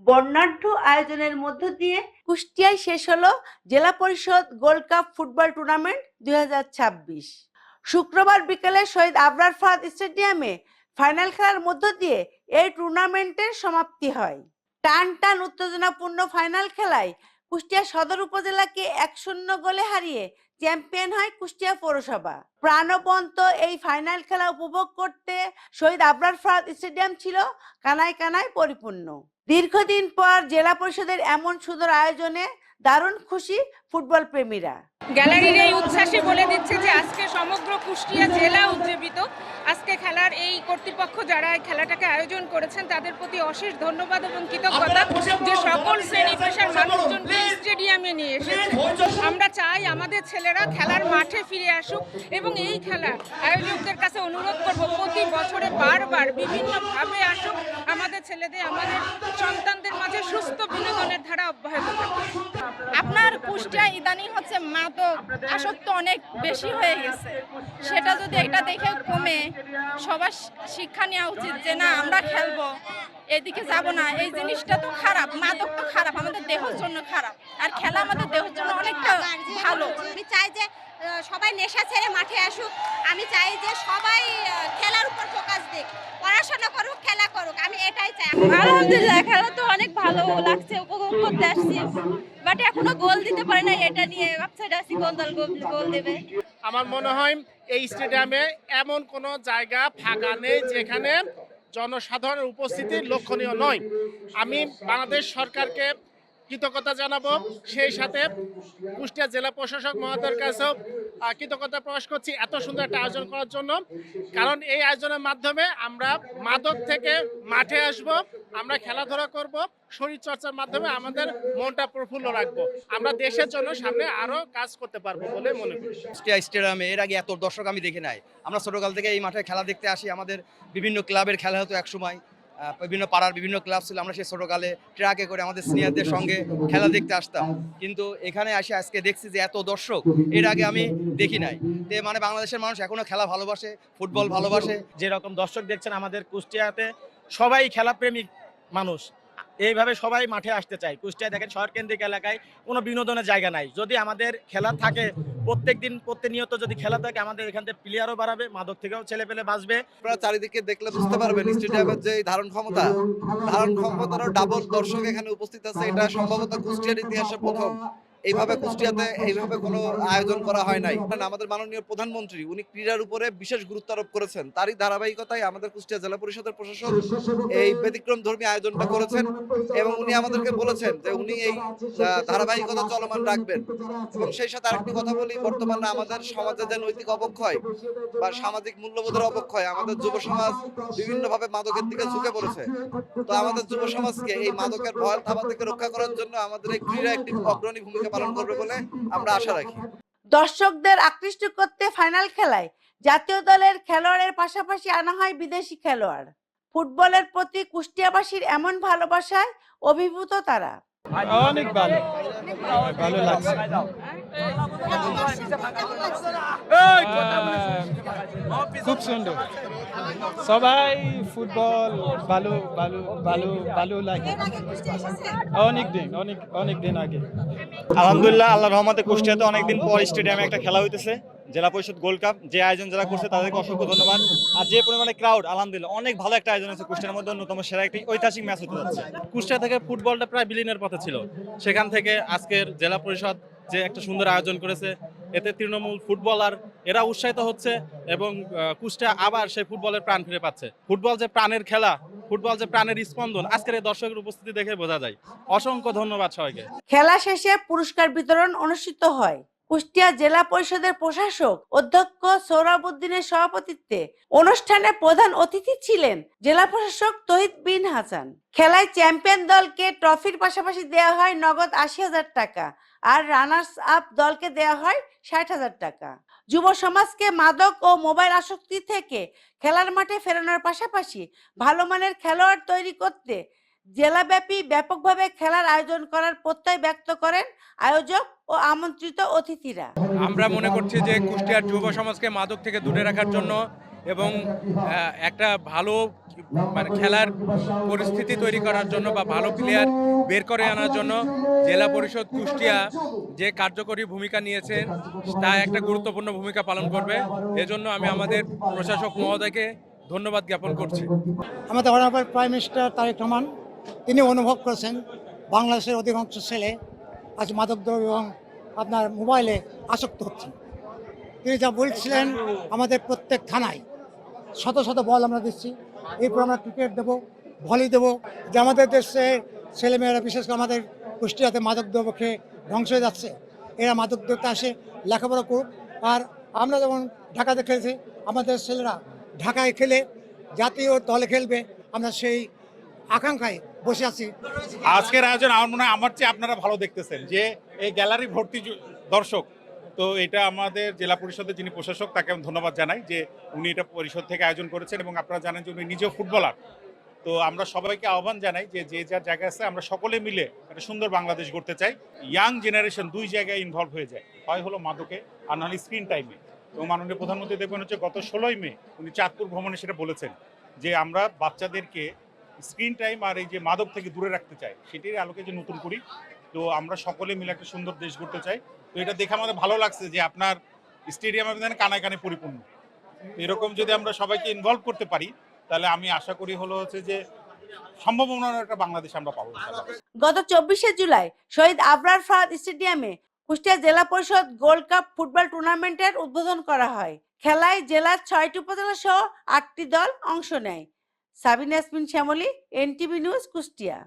বর্ণাঢ্য আয়োজনের মধ্য দিয়ে কুষ্টিয়ায় শেষ হলো জেলা পরিষদ গোল্ড কাপ ফুটবল টুর্নামেন্ট 2026। শুক্রবার বিকেলে শহীদ আবরার ফাহাদ স্টেডিয়ামে ফাইনাল খেলার মধ্য দিয়ে এই টুর্নামেন্টের সমাপ্তি হয়। টান টান উত্তেজনাপূর্ণ ফাইনাল খেলায় কুষ্টিয়া সদর উপজেলাকে 1-0 গোলে হারিয়ে চ্যাম্পিয়ন হয় কুষ্টিয়া পৌরসভা। প্রাণবন্ত এই ফাইনাল খেলা উপভোগ করতে শহীদ আবরার ফাহাদ স্টেডিয়াম ছিল কানায় কানায় পরিপূর্ণ। দীর্ঘদিন পর জেলা পরিষদের এমন সুন্দর আয়োজনে দারুণ খুশি ফুটবল প্রেমীরা। গ্যালারির এই উচ্ছ্বাসে বলে দিচ্ছে যে আজকে সমগ্র কুষ্টিয়া জেলা উজ্জীবিত। আজকে খেলার এই কর্তৃপক্ষ যারা এই খেলাটাকে আয়োজন করেছেন তাদের প্রতি অশেষ ধন্যবাদ এবং কৃতজ্ঞতা যে সকল শ্রেণী পেশার মানুষজনকে স্টেডিয়ামে নিয়ে এসেছে। আমরা চাই আমাদের ছেলেরা খেলার মাঠে ফিরে আসুক এবং এই খেলা আয়োজকদের কাছে অনুরোধ করব প্রতি বছরে বারবার বিভিন্নভাবে আসুক আমাদের ছেলেদের, আমাদের সন্তানদের মাঝে সুস্থ বিনোদনের ধারা অব্যাহত থাকুক। আপনার কুষ্টিয়া ইদানিং হচ্ছে মাদক আসক্ত অনেক বেশি হয়ে গেছে, সেটা যদি এটা দেখে কমে সবার শিক্ষা নেওয়া উচিত যে না আমরা খেলবো, এদিকে যাব না। এই জিনিসটা তো খারাপ, মাদক তো খারাপ, আমাদের দেহের জন্য খারাপ, আর খেলা আমাদের দেহের জন্য অনেকটা ভালো। আমি চাই যে সবাই নেশা ছেড়ে মাঠে আসুক, আমি চাই যে সবাই খেলার উপর ফোকাস দিক, পড়াশোনা করুক, খেলা করুক, আমি এটাই চাই। আলহামদুলিল্লাহ খেলা তো অনেক ভালো লাগছে, উপভোগ করতে আসছি, বাট এখনো গোল দিতে পারে না, এটা নিয়ে ওয়েবসাইট আছে কোন দল গোল দেবে। আমার মনে হয় এই স্টেডিয়ামে এমন কোনো জায়গা ফাঁকা নেই যেখানে জনসাধারণের উপস্থিতি লক্ষণীয় নয়। আমি বাংলাদেশ সরকারকে কৃতজ্ঞতা জানাবো, সেই সাথে কুষ্টিয়া জেলা প্রশাসক মহোদয়ের কাছেও কৃতজ্ঞতা প্রকাশ করছি এত সুন্দর একটা আয়োজন করার জন্য। কারণ এই আয়োজনের মাধ্যমে আমরা মাদক থেকে মাঠে আসব, আমরা খেলাধুলা করব, শরীর চর্চার মাধ্যমে আমাদের মনটা প্রফুল্ল রাখবো, আমরা দেশের জন্য সামনে আরো কাজ করতে পারবো বলে মনে করি। কুষ্টিয়া স্টেডিয়ামে এর আগে এত দর্শক আমি দেখি নাই। আমরা ছোটকাল থেকে এই মাঠে খেলা দেখতে আসি, আমাদের বিভিন্ন ক্লাবের খেলা হতো একসময়, বিভিন্ন পাড়ার বিভিন্ন ক্লাব ছিল, আমরা সেই ছোটকালে ট্রাকে করে আমাদের সিনিয়রদের সঙ্গে খেলা দেখতে আসতাম। কিন্তু এখানে আসে আজকে দেখছি যে এত দর্শক এর আগে আমি দেখি নাই। মানে বাংলাদেশের মানুষ এখনো খেলা ভালোবাসে, ফুটবল ভালোবাসে। যেরকম দর্শক দেখছেন আমাদের কুষ্টিয়াতে সবাই খেলাপ্রেমিক মানুষ, এইভাবে সবাই মাঠে আসতে চায়। কুষ্টিয়ায় দেখেন শহর কেন্দ্রিক এলাকায় কোনো বিনোদনের জায়গা নাই। যদি আমাদের খেলা থাকে প্রত্যেকদিন প্রতিনিয়ত যদি খেলা থাকে, আমাদের এখান থেকে প্লেয়ারও বাড়াবে, মাদক থেকেও ছেলে পেলে বাঁচবে। আপনারা চারিদিকে দেখলে বুঝতে পারবেন স্টেডিয়ামের যে ধারণ ক্ষমতারও ডাবল দর্শক এখানে উপস্থিত আছে। এটা সম্ভবত কুষ্টিয়ার ইতিহাসে প্রথম এইভাবে কুষ্টিয়াতে এইভাবে কোনো আয়োজন করা হয় নাই। আমাদের মাননীয় প্রধানমন্ত্রী উনি ক্রীড়ার উপরে বিশেষ গুরুত্ব আরোপ করেছেন, তারই ধারাবাহিকতায় আমাদের কুষ্টিয়া জেলা পরিষদের প্রশাসক এই ব্যতিক্রম ধর্মী আয়োজনটা করেছেন এবং উনি আমাদেরকে বলেছেন যে উনি এই ধারাবাহিকতা চলমান রাখবেন। এবং সেই সাথে আরেকটি কথা বলি, বর্তমানে আমাদের সমাজে যে নৈতিক অবক্ষয় বা সামাজিক মূল্যবোধের অবক্ষয়, আমাদের যুব সমাজ বিভিন্নভাবে মাদকের দিকে ঝুঁকে পড়েছে। তো আমাদের যুব সমাজকে এই মাদকের ভয় থাবা থেকে রক্ষা করার জন্য আমাদের এই ক্রীড়া একটি অগ্রণী ভূমিকা পালন করবে বলে আমরা আশা রাখি। দর্শকদের আকৃষ্ট করতে ফাইনাল খেলায় জাতীয় দলের খেলোয়াড়ের পাশাপাশি আনা হয় বিদেশি খেলোয়াড়। ফুটবলের প্রতি কুষ্টিয়াবাসীর এমন ভালোবাসায় অভিভূত তারা। অনেক ভালো ভালো লাগছে। খুব সুন্দর, সবাই ফুটবল ভালো ভালো ভালো ভালো লাগে। অনেক দিন আগে। আলহামদুলিল্লাহ, আল্লাহর রহমতে কুষ্টিয়াতে অনেকদিন পর স্টেডিয়ামে একটা খেলা হইতেছে, জেলা পরিষদ গোল্ড কাপ। যে আয়োজন যারা করছে তাদেরকে অসংখ্য ধন্যবাদ। আর যে পরিমাণে ক্রাউড, আলহামদুলিল্লাহ অনেক ভালো একটা আয়োজন হচ্ছে। কুষ্টিয়ার মধ্যে অন্যতম সেরা একটি ঐতিহাসিক ম্যাচ হতে যাচ্ছে। কুষ্টিয়া থেকে ফুটবলটা প্রায় বিলীনের পথে ছিল, সেখান থেকে আজকের জেলা পরিষদ যে একটা সুন্দর আয়োজন করেছে, এতে তৃণমূল ফুটবলার এরা উৎসাহিত হচ্ছে এবং কুষ্টিয়া আবার সেই ফুটবলের প্রাণ ফিরে পাচ্ছে। ফুটবল যে প্রাণের খেলা, ফুটবল যে প্রাণের স্পন্দন, আজকের এই দর্শকের উপস্থিতি দেখে বোঝা যায়। অসংখ্য ধন্যবাদ সবাইকে। খেলা শেষে পুরস্কার বিতরণ অনুষ্ঠিত হয়। কুষ্টিয়া জেলা পরিষদের প্রশাসক অধ্যক্ষ সোহরাব উদ্দিনের সভাপতিত্বে অনুষ্ঠানে প্রধান অতিথি ছিলেন জেলা প্রশাসক তহিদ বিন হাসান। খেলায় চ্যাম্পিয়ন দলকে ট্রফির পাশাপাশি দেওয়া হয় নগদ 80,000 টাকা, আর রানার্স আপ দলকে দেওয়া হয় 60,000 টাকা। যুব সমাজকে মাদক ও মোবাইল আসক্তি থেকে খেলার মাঠে ফেরানোর পাশাপাশি ভালো মানের খেলোয়াড় তৈরি করতে জেলাব্যাপী ব্যাপকভাবে খেলার আয়োজন করার প্রত্যয় ব্যক্ত করেন আয়োজক ও আমন্ত্রিত অতিথিরা। আমরা মনে করছি যে কুষ্টিয়ার যুব সমাজকে মাদক থেকে দূরে রাখার জন্য এবং একটা ভালো মানে খেলার পরিস্থিতি তৈরি করার জন্য বা ভালো প্লেয়ার বের করে আনার জন্য জেলা পরিষদ কুষ্টিয়া যে কার্যকরী ভূমিকা নিয়েছেন তা একটা গুরুত্বপূর্ণ ভূমিকা পালন করবে। এজন্য আমি আমাদের প্রশাসক মহোদয়কে ধন্যবাদ জ্ঞাপন করছি। আমাদের honourable prime minister Tarique Rahman তিনি অনুভব করেছেন বাংলাদেশের অধিকাংশ ছেলে আজ মাদকদ্রব্য এবং আপনার মোবাইলে আসক্ত হচ্ছে। তিনি যা বলছিলেন আমাদের প্রত্যেক থানায় শত শত বল আমরা দিচ্ছি, এরপর আমরা ক্রিকেট দেবো, ভলি দেবো, যে আমাদের দেশের ছেলেমেয়েরা বিশেষ করে আমাদের কুষ্টিয়াতে মাদকদ্রব্য খেয়ে ধ্বংস হয়ে যাচ্ছে, এরা মাদকদ্রব্যতে আসে লেখাপড়া করুক। আর আমরা যেমন ঢাকাতে খেলেছি, আমাদের ছেলেরা ঢাকায় খেলে জাতীয় দলে খেলবে, আমরা সেই আকাঙ্ক্ষায় বসে আছি। আজকের আয়োজন আমার মনে হয় আমার চেয়ে আপনারা ভালো দেখতেছেন যে এই গ্যালারি ভর্তি দর্শক। তো এটা আমাদের জেলা পরিষদের যিনি প্রশাসক তাকে আমি ধন্যবাদ জানাই যে উনি এটা পরিষদ থেকে আয়োজন করেছেন এবং আপনারা জানেন যে উনি নিজেও ফুটবলার। তো আমরা সবাইকে আহ্বান জানাই যে যে যার জায়গায় আছে আমরা সকলে মিলে একটা সুন্দর বাংলাদেশ গড়তে চাই। ইয়াং জেনারেশন দুই জায়গায় ইনভলভ হয়ে যায়, হয় হলো মাদকে আর নাহলে স্ক্রিন টাইমে। এবং মাননীয় প্রধানমন্ত্রী দেখবেন হচ্ছে গত 16ই মে উনি চাঁদপুর ভ্রমণে সেটা বলেছেন যে আমরা বাচ্চাদেরকে স্ক্রিন টাইম আর এই যে মাদক থেকে দূরে রাখতে চাই, সেটির আলোকে যে নতুন করি। তো আমরা সকলে মিলে একটা সুন্দর দেশ গড়তে চাই। তো এটা দেখে আমাদের ভালো লাগছে যে আপনার স্টেডিয়ামে কানায় কানে পরিপূর্ণ। এরকম যদি আমরা সবাইকে ইনভলভ করতে পারি তাহলে আমি আশা করি হচ্ছে যে সম্ভাবনার একটা বাংলাদেশ আমরা পাবো। গত 24শে জুলাই শহীদ আবরার ফাহাদ স্টেডিয়ামে কুষ্টিয়া জেলা পরিষদ গোল্ড কাপ ফুটবল টুর্নামেন্টের উদ্বোধন করা হয়। খেলায় জেলার 6টি উপজেলা সহ 8টি দল অংশ নেয়। Sabina Yasmin Shyamoli, NTV news, Kushtia.